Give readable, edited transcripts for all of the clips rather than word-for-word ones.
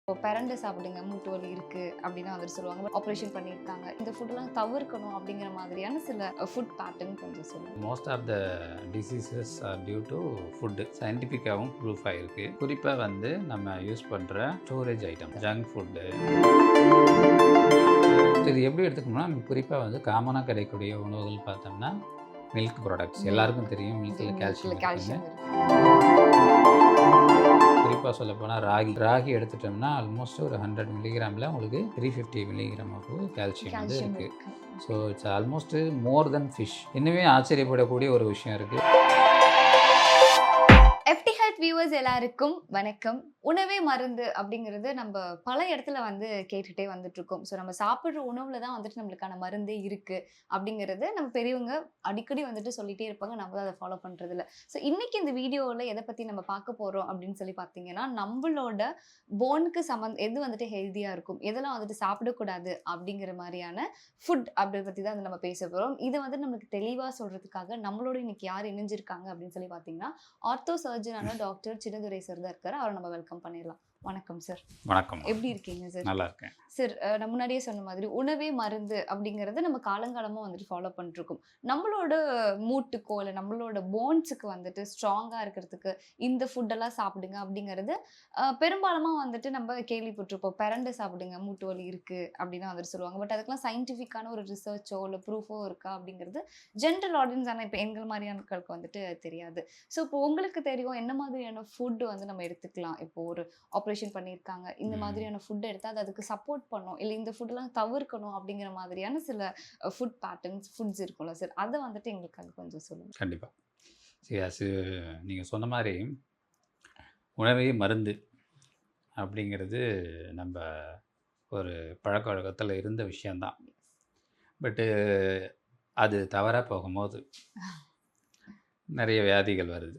இப்போ பிரண்டை சாப்பிடுங்க, மூட்டு வலி இருக்கு அப்படின்னு வந்துட்டு சொல்லுவாங்க. ஆப்ரேஷன் பண்ணியிருக்காங்க. இந்த ஃபுட்லாம் தவிர்க்கணும் அப்படிங்கிற மாதிரியான சில ஃபுட் பேட்டர்ன் கொஞ்சம் சொல்லுங்க. Most of the diseases are due to food. சயின்டிஃபிக்காகவும் ப்ரூஃப் ஆகிருக்கு. குறிப்பாக வந்து நம்ம யூஸ் பண்ணுற ஸ்டோரேஜ் ஐட்டம், ஜங்க் ஃபுட்டு. இது எப்படி எடுத்துக்கணும்னா, குறிப்பாக வந்து காமனாக கிடைக்கக்கூடிய உணவுகள் பார்த்தோம்னா மில்க் ப்ராடக்ட்ஸ். எல்லாருக்கும் தெரியும் மில்கில் கால்சியம் இருக்குன்னு. குறிப்பாக சொல்ல போனால் ராகி எடுத்துட்டோம்னா ஆல்மோஸ்ட் ஒரு 100 மில்லிகிராமில் உங்களுக்கு 350 மில்லிகிராம் ஆஃப் கால்சியம் வந்து இருக்குது. So it's almost more then fish. இன்னுமே ஆச்சரியப்படக்கூடிய ஒரு விஷயம் இருக்குது. FT Health வியூவர்ஸ் எல்லாருக்கும் வணக்கம். உணவே மருந்து அப்படிங்கிறது நம்ம பல இடத்துல வந்து கேட்டுகிட்டே வந்துட்டு இருக்கோம். ஸோ நம்ம சாப்பிட்ற உணவுல தான் வந்துட்டு நம்மளுக்கான மருந்தே இருக்கு அப்படிங்கிறது நம்ம பெரியவங்க அடிக்கடி வந்துட்டு சொல்லிட்டே இருப்பாங்க. நம்ம தான் அதை ஃபாலோ பண்றது இல்லை. ஸோ இன்னைக்கு இந்த வீடியோவில் எதை பத்தி நம்ம பார்க்க போறோம் அப்படின்னு சொல்லி பார்த்தீங்கன்னா, நம்மளோட போனுக்கு எது வந்துட்டு ஹெல்த்தியா இருக்கும், எதெல்லாம் வந்துட்டு சாப்பிடக்கூடாது அப்படிங்கிற மாதிரியான ஃபுட் அப்படி பத்தி தான் நம்ம பேச போறோம். இதை வந்து நமக்கு தெளிவா சொல்றதுக்காக நம்மளோட இன்னைக்கு யார் இணைஞ்சிருக்காங்க அப்படின்னு சொல்லி பார்த்தீங்கன்னா, ஆர்த்தோ சர்ஜனான டாக்டர் சின்னதுரை சார் தான் இருக்காரு. அவரை நம்ம வெல்கம் பண்ணிடலாம். வணக்கம் சார். வணக்கம். எப்படி இருக்கீங்க சார்? நல்லா இருக்கேன் சார். நான் முன்னாடியே சொன்ன மாதிரி உணவே மருந்து அப்படிங்கறத நம்ம காலங்காலமா வந்துட்டு ஃபாலோ பண்ணிட்டு இருக்கோம். நம்மளோட மூட்டுக்கோ இல்லை நம்மளோட போன்ஸுக்கு வந்துட்டு ஸ்ட்ராங்கா இருக்கிறதுக்கு இந்த ஃபுட்டெல்லாம் சாப்பிடுங்க அப்படிங்கிறது பெரும்பாலுமா வந்துட்டு நம்ம கேள்விப்பட்டிருப்போம். பிரண்டை சாப்பிடுங்க, மூட்டு வலி இருக்கு அப்படின்னு வந்துட்டு சொல்லுவாங்க. பட் அதுக்கெல்லாம் சயின்டிஃபிக்கான ஒரு ரிசர்ச்சோ இல்லை ப்ரூஃபோ இருக்கா அப்படிங்கிறது ஜென்ரல் ஆடியன்ஸ் ஆனால் இப்போ எங்கள் மாதிரியானங்களுக்கு வந்துட்டு தெரியாது. ஸோ இப்போ உங்களுக்கு தெரியும் என்ன மாதிரியான ஃபுட்டு வந்து நம்ம எடுத்துக்கலாம். இப்போ ஒரு ஆப்ரேஷன் பண்ணியிருக்காங்க, இந்த மாதிரியான ஃபுட் எடுத்தால் அது அதுக்கு சப்போர்ட் பண்ணும், இல்லை இந்த ஃபுட்டெல்லாம் தவிர்க்கணும் அப்படிங்கிற மாதிரியான சில ஃபுட் பேட்டர்ன்ஸ் ஃபுட்ஸ் இருக்கும்ல சார், அதை வந்துட்டு எங்களுக்காக கொஞ்சம் சொல்லுங்கள். கண்டிப்பாக. சரி, நீங்கள் சொன்ன மாதிரி உணவே மருந்து அப்படிங்கிறது நம்ம ஒரு பழக்க வழக்கத்தில் இருந்த விஷயந்தான். பட்டு அது தவறாக போகும்போது நிறைய வியாதிகள் வருது.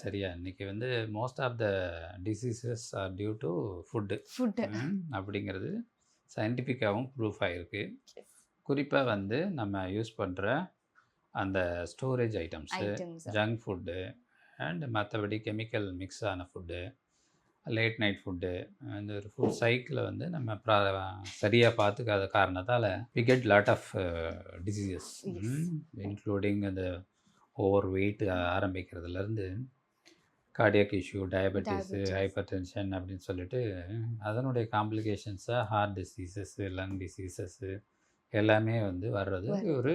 சரியா? இன்னைக்கு வந்து most of the diseases are due to food அப்படிங்கிறது சயின்டிஃபிக்காகவும் ப்ரூஃப் ஆகிருக்கு. குறிப்பாக வந்து நம்ம யூஸ் பண்ணுற அந்த storage items, junk food and மற்றபடி கெமிக்கல் மிக்ஸ் ஆன ஃபுட்டு, லேட் நைட் ஃபுட்டு, இந்த ஒரு ஃபுட் சைக்கிளை வந்து நம்ம சரியாக பார்த்துக்காத காரணத்தால் we get lot of diseases including அந்த ஓவர் வெயிட் ஆரம்பிக்கிறதுலேருந்து cardiac issue, diabetes, hypertension அப்படின்னு சொல்லிட்டு அதனுடைய காம்ப்ளிகேஷன்ஸாக ஹார்ட் டிசீசஸ்ஸு, லங் டிசீசஸ்ஸு எல்லாமே வந்து வர்றது ஒரு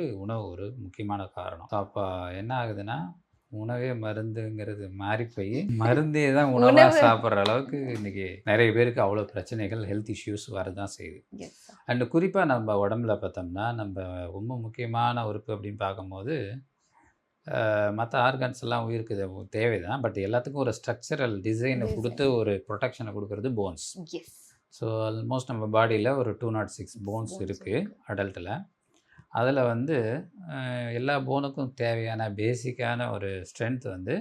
ஒரு முக்கியமான காரணம். அப்போ என்ன ஆகுதுன்னா, உணவே மருந்துங்கிறது மாறி போய் மருந்தே தான் உணவாக சாப்பிட்ற அளவுக்கு இன்றைக்கி நிறைய பேருக்கு அவ்வளோ பிரச்சனைகள், ஹெல்த் இஷ்யூஸ் வரதான் செய்யுது. அண்டு குறிப்பாக நம்ம உடம்புல பார்த்தோம்னா, நம்ம ரொம்ப முக்கியமான உறுப்பு அப்படின்னு பார்க்கும்போது மற்ற ஆர்கன்ஸ் எல்லாம் உயிருக்கு தேவை தான். பட் எல்லாத்துக்கும் ஒரு ஸ்ட்ரக்சரல் டிசைனை கொடுத்து ஒரு ப்ரொடெக்ஷனை கொடுக்கறது போன்ஸ். ஸோ ஆல்மோஸ்ட் நம்ம பாடியில் ஒரு 206 போன்ஸ் இருக்குது அடல்ட்டில். அதில் வந்து எல்லா போனுக்கும் தேவையான பேசிக்கான ஒரு ஸ்ட்ரென்த் வந்து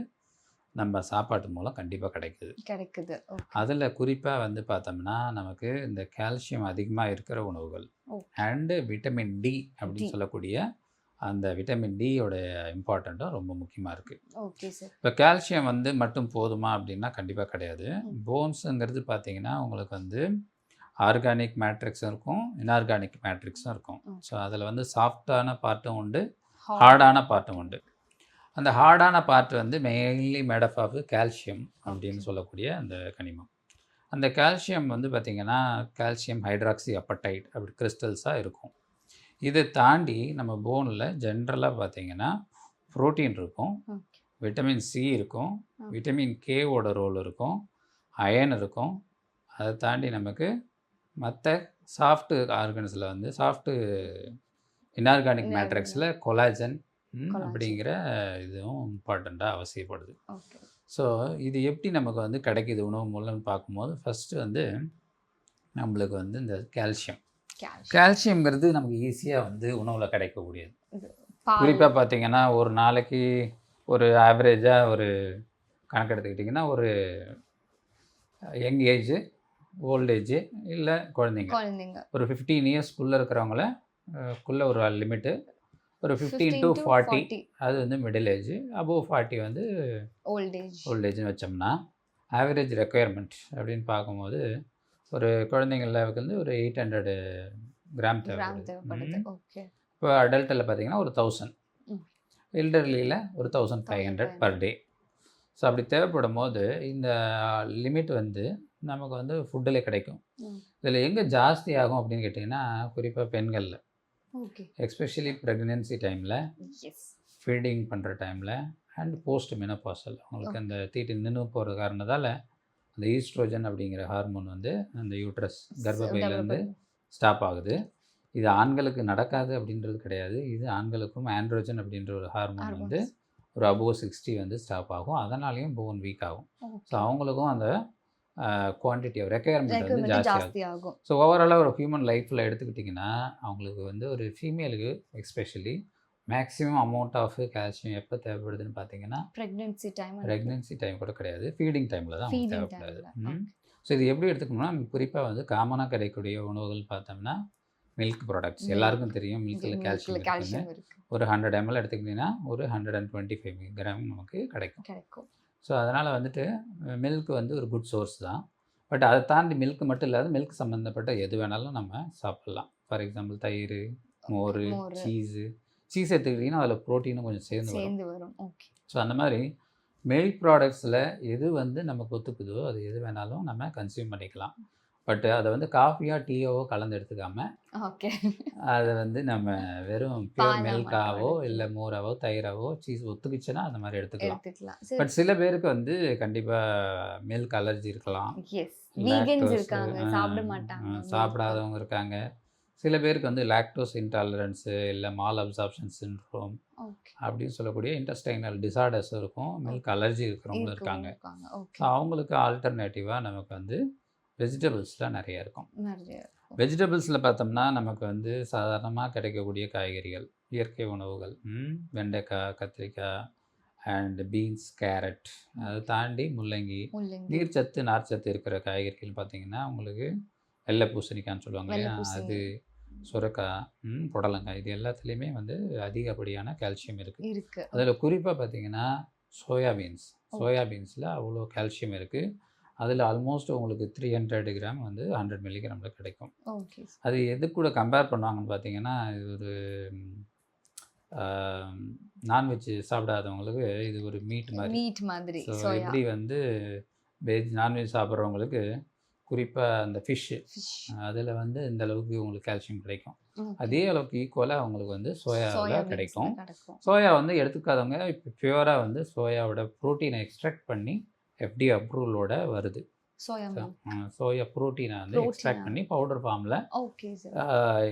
நம்ம சாப்பாட்டு மூலம் கண்டிப்பாக கிடைக்குது. அதில் குறிப்பாக வந்து பார்த்தோம்னா நமக்கு இந்த கால்சியம் அதிகமாக இருக்கிற உணவுகள் அண்டு விட்டமின் டி அப்படின்னு சொல்லக்கூடிய அந்த விட்டமின் டியோட இம்பார்ட்டண்ட்டும் ரொம்ப முக்கியமாக இருக்குது. Okay sir. இப்போ கால்சியம் வந்து மட்டும் போதுமா அப்படின்னா கண்டிப்பாக கிடையாது. போன்ஸுங்கிறது பார்த்தீங்கன்னா உங்களுக்கு வந்து ஆர்கானிக் மேட்ரிக்ஸும் இருக்கும், இன்ஆர்கானிக் மேட்ரிக்ஸும் இருக்கும். ஸோ அதில் வந்து சாஃப்டான பார்ட்டும் உண்டு, ஹார்டான பார்ட்டும் உண்டு. அந்த ஹார்டான பார்ட் வந்து மெயின்லி மேடப் ஆஃப் கால்சியம் அப்படின்னு சொல்லக்கூடிய அந்த கனிமம். அந்த கால்சியம் வந்து பார்த்திங்கன்னா கால்சியம் ஹைட்ராக்சி அப்படைட் அப்படி கிறிஸ்டல்ஸாக இருக்கும். இதை தாண்டி நம்ம போனில் ஜென்ரலாக பார்த்திங்கன்னா ப்ரோட்டீன் இருக்கும், விட்டமின் சி இருக்கும், விட்டமின் கேவோட ரோல் இருக்கும், அயன் இருக்கும். அதை தாண்டி நமக்கு மற்ற சாஃப்ட்டு ஆர்கன்ஸில் வந்து சாஃப்ட்டு இன்ஆர்கானிக் மேட்ரிக்ஸில் கொலாஜன் அப்படிங்கிற இதுவும் இம்பார்ட்டண்ட்டாக அவசியப்படுது. ஸோ இது எப்படி நமக்கு வந்து கிடைக்கிது உணவு மூலம்னு பார்க்கும்போது ஃபஸ்ட்டு வந்து நம்மளுக்கு வந்து இந்த கால்சியம்ங்கிறது நமக்கு ஈஸியாக வந்து உணவில் கிடைக்கக்கூடியது. குறிப்பாக பார்த்திங்கன்னா ஒரு நாளைக்கு ஒரு ஆவரேஜாக ஒரு கணக்கு எடுத்துக்கிட்டிங்கன்னா ஒரு யங் ஏஜு, ஓல்டேஜு இல்லை குழந்தைங்க ஒரு 15 இயர்ஸ்க்குள்ளே இருக்கிறவங்களுக்குள்ளே ஒரு லிமிட்டு, ஒரு 15 to 40 அது வந்து மிடில் ஏஜ், அபோவ் 40 வந்து ஓல்டேஜ்னு வச்சோம்னா ஆவரேஜ் ரெக்குயர்மெண்ட் அப்படின்னு பார்க்கும்போது ஒரு குழந்தைங்கள வந்து ஒரு 800 கிராம் கிராம் தேவைப்படுது. தேவைப்படுது. ஓகே. இப்போ அடல்ட்டில் பார்த்தீங்கன்னா ஒரு 1000, ம். எல்டர்லியில் ஒரு 1500 பர் 1500. டே. ஸோ அப்படி தேவைப்படும்போது இந்த லிமிட் வந்து நமக்கு வந்து ஃபுட்டில் கிடைக்கும். ம். இதில் எங்கே ஜாஸ்தி ஆகும் அப்படின்னு கேட்டிங்கன்னா, குறிப்பாக பெண்களில், ஓகே. எஸ்பெஷலி ப்ரெக்னென்சி டைமில், எஸ். ஃபீடிங் பண்ணுற டைமில் அண்ட் போஸ்ட் மெனோபாசல் அவங்களுக்கு அந்த தீட்டு நின்று போகிற காரணத்தால் அந்த ஈஸ்ட்ரோஜன் அப்படிங்கிற ஹார்மோன் வந்து அந்த யூட்ரஸ் கர்ப்பப்பையிலேருந்து ஸ்டாப் ஆகுது. இது ஆண்களுக்கு நடக்காது அப்படின்றது கிடையாது. இது ஆண்களுக்கும் ஆண்ட்ரோஜன் அப்படின்ற ஒரு ஹார்மோன் வந்து ஒரு அபோவ் 60 வந்து ஸ்டாப் ஆகும். அதனாலேயும் போன் வீக் ஆகும். ஸோ அவங்களுக்கும் அந்த குவான்டிட்டி ஆஃப் ரெக்குயர்மெண்ட் வந்து ஜாஸ்தி ஆகும். ஸோ ஓவராலாக ஒரு ஹியூமன் லைஃப்பில் எடுத்துக்கிட்டிங்கன்னா அவங்களுக்கு வந்து ஒரு ஃபீமேலுக்கு especially maximum amount of calcium எப்போ தேவைப்படுதுன்னு பார்த்தீங்கன்னா ப்ரெக்னென்சி டைம் கூட கிடையாது, ஃபீடிங் டைமில் தான் தேவைப்படுது. ஸோ இது எப்படி எடுத்துக்கணும்னா குறிப்பாக வந்து காமனாக கிடைக்கக்கூடிய உணவுகள் பார்த்தோம்னா மில்க் ப்ராடக்ட்ஸ் எல்லாருக்கும் தெரியும். மில்கில் கால்சியம் இருக்குது. ஒரு 100 ml எடுத்துக்கிட்டிங்கன்னா ஒரு 125 கிராம் நமக்கு கிடைக்கும். ஸோ அதனால் வந்துட்டு மில்க் வந்து ஒரு குட் சோர்ஸ் தான். பட் அதை தாண்டி மில்க் மட்டும் இல்லாத மில்க் சம்மந்தப்பட்ட எது வேணாலும் நம்ம சாப்பிட்லாம். ஃபார் எக்ஸாம்பிள் தயிர், மோர், சீஸ் எடுத்துக்கிட்டிங்கன்னா அதில் ப்ரோட்டீனும் கொஞ்சம் சேர்ந்து வரும். ஸோ அந்த மாதிரி மில்க் ப்ராடக்ட்ஸில் எது வந்து நமக்கு ஒத்துக்குதோ அது எது வேணாலும் நம்ம கன்சியூம் பண்ணிக்கலாம். பட் அதை வந்து காஃபியோ டீயோவோ கலந்து எடுத்துக்காமல் அதை வந்து நம்ம வெறும் பியூர் மில்காவோ இல்லை மோராவோ தயிராவோ சீஸ் ஒத்துக்குச்சுன்னா அந்த மாதிரி எடுத்துக்கலாம். பட் சில பேருக்கு வந்து கண்டிப்பாக மில்க் அலர்ஜி இருக்கலாம், சாப்பிடாதவங்க இருக்காங்க. சில பேருக்கு வந்து லாக்டோஸ் இன்டாலரன்ஸு இல்லை மால் அப்சார்ப்ஷன் சிண்ட்ரோம் அப்படின்னு சொல்லக்கூடிய இன்டெஸ்டைனல் டிசார்டர்ஸ் இருக்கும், மில்க் அலர்ஜி இருக்கிறவங்களும் இருக்காங்க. ஸோ அவங்களுக்கு ஆல்டர்னேட்டிவாக நமக்கு வந்து வெஜிடபிள்ஸ்லாம் நிறைய இருக்கும். வெஜிடபிள்ஸில் பார்த்தோம்னா நமக்கு வந்து சாதாரணமாக கிடைக்கக்கூடிய காய்கறிகள், இயற்கை உணவுகள், வெண்டைக்காய், கத்திரிக்காய் அண்ட் பீன்ஸ், கேரட், அதை தாண்டி முள்ளங்கி, நீர்ச்சத்து நார்ச்சத்து இருக்கிற காய்கறிகள் பார்த்திங்கன்னா உங்களுக்கு வெள்ளை பூசணிக்காய்ன்னு சொல்லுவாங்க இல்லையா, அது, சுரக்காய், புடலங்காய், இது எல்லாத்துலேயுமே வந்து அதிகப்படியான கால்சியம் இருக்குது. அதில் குறிப்பாக பார்த்திங்கன்னா சோயாபீன்ஸில் அவ்வளோ கால்சியம் இருக்குது. அதில் ஆல்மோஸ்ட் உங்களுக்கு 300 கிராம் வந்து 100 மில்லிகிராமில் கிடைக்கும். அது எது கூட கம்பேர் பண்ணுவாங்கன்னு பார்த்தீங்கன்னா, இது ஒரு நான்வெஜ் சாப்பிடாதவங்களுக்கு இது ஒரு மீட் மாதிரி. ஸோ எப்படி வந்து நான்வெஜ் சாப்பிட்றவங்களுக்கு குறிப்பாக அந்த ஃபிஷ்ஷு அதில் வந்து இந்த அளவுக்கு உங்களுக்கு கால்சியம் கிடைக்கும். அதே அளவுக்கு ஈக்குவலாக அவங்களுக்கு வந்து சோயாவில் கிடைக்கும். சோயா வந்து எடுத்துக்காதவங்க இப்போ பியூராக வந்து சோயாவோட ப்ரோட்டீனை எக்ஸ்ட்ராக்ட் பண்ணி FDA அப்ரூவலோட வருது. சோயா ப்ரோட்டீனை வந்து எக்ஸ்ட்ராக்ட் பண்ணி பவுடர் ஃபார்மில்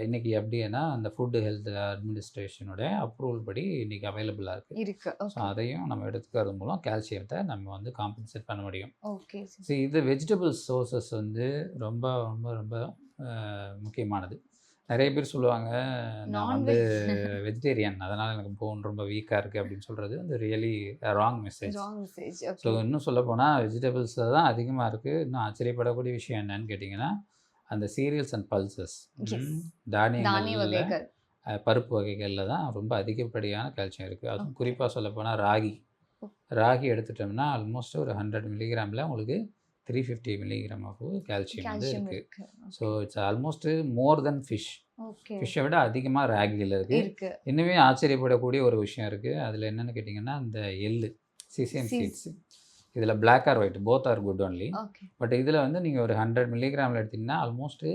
இன்றைக்கி எப்படின்னா அந்த ஃபுட் ஹெல்த் அட்மினிஸ்ட்ரேஷனோட அப்ரூவல் படி இன்றைக்கி அவைலபிளாக இருக்குது. ஸோ அதையும் நம்ம எடுத்துக்கிறது மூலம் கால்சியத்தை நம்ம வந்து காம்பன்சேட் பண்ண முடியும். ஸோ இது வெஜிடபிள் சோர்சஸ் வந்து ரொம்ப ரொம்ப ரொம்ப முக்கியமானது. நிறைய பேர் சொல்லுவாங்க நான் வந்து வெஜிடேரியன், அதனால் எனக்கு போன் ரொம்ப வீக்காக இருக்குது அப்படின்னு சொல்கிறது வந்து ரியலி ராங் மெசேஜ். ஸோ இன்னும் சொல்லப்போனால் வெஜிடபிள்ஸில் தான் அதிகமாக இருக்குது. இன்னும் ஆச்சரியப்படக்கூடிய விஷயம் என்னன்னு கேட்டிங்கன்னா அந்த சீரியல்ஸ் அண்ட் பல்சஸ், தானியங்கள், பருப்பு வகைகளில் தான் ரொம்ப அதிகப்படியான கால்சியம் இருக்குது. அதுவும் குறிப்பாக சொல்லப்போனால் ராகி எடுத்துட்டோம்னா ஆல்மோஸ்ட் ஒரு 100 மில்லிகிராமில் உங்களுக்கு 350 மில்லிகிராம் ஆஃப் கால்சியம் வந்து இருக்குது. ஸோ இட்ஸ் ஆல்மோஸ்ட் மோர் தென் ஃபிஷ்ஷை விட அதிகமாக ராகியில் இருக்குது. இன்னுமே ஆச்சரியப்படக்கூடிய ஒரு விஷயம் இருக்குது. அதில் என்னென்னு கேட்டிங்கன்னா இந்த சிசிஎன் சீட்ஸ், இதில் black or white both are good only. But இதில் வந்து நீங்கள் ஒரு 100 மில்லிகிராமில் எடுத்திங்கன்னா ஆல்மோஸ்ட்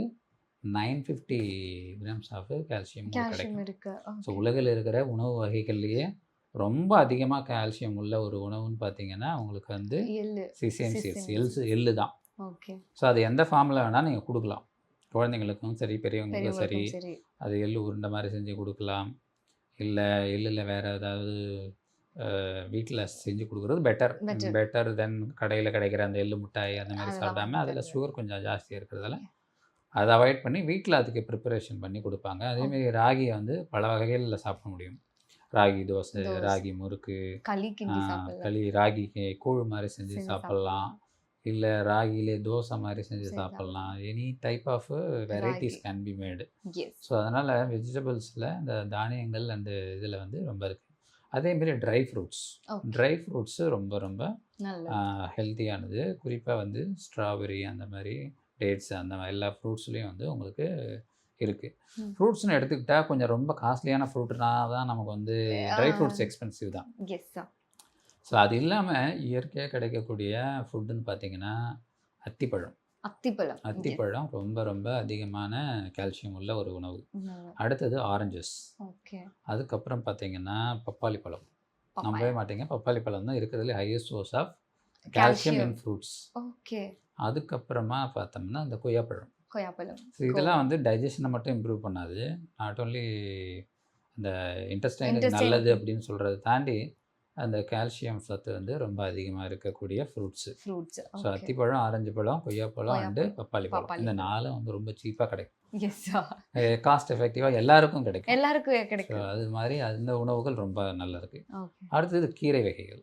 950 கிராம்ஸ் ஆஃப் கால்சியம் கிடைக்கும். ஸோ உலகில் இருக்கிற உணவு வகைகள்லேயே ரொம்ப அதிகமாக கால்சியம் உள்ள ஒரு உணவுன்னு பார்த்தீங்கன்னா உங்களுக்கு வந்து சிசிஎன் சீட்ஸ், எள்ளு தான். ஸோ அது எந்த ஃபார்மில் வேணால் நீங்கள் கொடுக்கலாம், குழந்தைங்களுக்கும் சரி பெரியவங்களுக்கும் சரி. அது எள்ளு உருண்டை மாதிரி செஞ்சு கொடுக்கலாம், இல்லை எள்ளில் வேறு ஏதாவது வீட்டில் செஞ்சு கொடுக்குறது பெட்டர் தென் கடையில் கிடைக்கிற அந்த எள்ளு மிட்டாய் அந்த மாதிரி சாப்பிடாம அதில் சுகர் கொஞ்சம் ஜாஸ்தியாக இருக்கிறதால அதை அவாய்ட் பண்ணி வீட்டில் அதுக்கு ப்ரிப்பரேஷன் பண்ணி கொடுப்பாங்க. அதேமாரி ராகியை வந்து பல வகைகளில் சாப்பிட முடியும். ராகி தோசை, ராகி முறுக்கு, ராகி கூழ் மாதிரி செஞ்சு சாப்பிட்லாம், இல்லை ராகியிலே தோசை மாதிரி செஞ்சு சாப்பிட்லாம். Any type of varieties can be made. So அதனால் வெஜிடபிள்ஸில் இந்த தானியங்கள் அந்த இதில் வந்து ரொம்ப இருக்குது. அதேமாரி ட்ரை ஃப்ரூட்ஸு ரொம்ப ரொம்ப ஹெல்த்தியானது. குறிப்பாக வந்து ஸ்ட்ராபெரி அந்த மாதிரி டேட்ஸ் அந்த மாதிரி எல்லா ஃப்ரூட்ஸ்லேயும் வந்து உங்களுக்கு இருக்குது. ம். ஃப்ரூட்ஸ்னு எடுத்துக்கிட்டால் கொஞ்சம் ரொம்ப காஸ்ட்லியான ஃப்ரூட்னா தான் நமக்கு வந்து ட்ரை ஃப்ரூட்ஸ் எக்ஸ்பென்சிவ் தான். Yes sir. ஸோ அது இல்லாமல் இயற்கையாக கிடைக்கக்கூடிய ஃபுட்டுன்னு பார்த்தீங்கன்னா அத்திப்பழம். அத்திப்பழம். எஸ். அத்திப்பழம் ரொம்ப ரொம்ப அதிகமான கால்சியம் உள்ள ஒரு உணவு. அடுத்தது ஆரஞ்சஸ். ஓகே. அதுக்கப்புறம் பார்த்தீங்கன்னா பப்பாளி பழம். பப்பாயா. நம்பவே மாட்டீங்க, பப்பாளி பழம் தான் இருக்கிறதுல highest source of calcium calcium. In fruits. Okay. அதுக்கப்புறமா பார்த்தோம்னா இந்த கொய்யாப்பழம். கொய்யாப்பழம். ஸோ இதெல்லாம் வந்து டைஜஷனை மட்டும் இம்ப்ரூவ் பண்ணாது, நாட் ஓன்லி இந்த இன்டெஸ்டைனுக்கு Intestine. நல்லது அப்படின்னு சொல்கிறத தாண்டி அந்த கால்சியம் சத்து வந்து ரொம்ப அதிகமாக இருக்கக்கூடிய ஃப்ரூட்ஸு. ஃப்ரூட்ஸ். ஸோ அத்திப்பழம், ஆரஞ்சு பழம், கொய்யாப்பழம் அண்டு கொய்யாப்பழம், பப்பாளி பழம். பப்பாளி இந்த பழம். 4 வந்து ரொம்ப சீப்பாக கிடைக்கும், எஸ் சார். காஸ்ட் எஃபெக்டிவாக எல்லாருக்கும் கிடைக்கும். எல்லாருக்கும் ஸோ கிடைக்கும். அது மாதிரி அந்த உணவுகள் ரொம்ப நல்லா இருக்குது. ஓகே. அடுத்தது கீரை வகைகள்.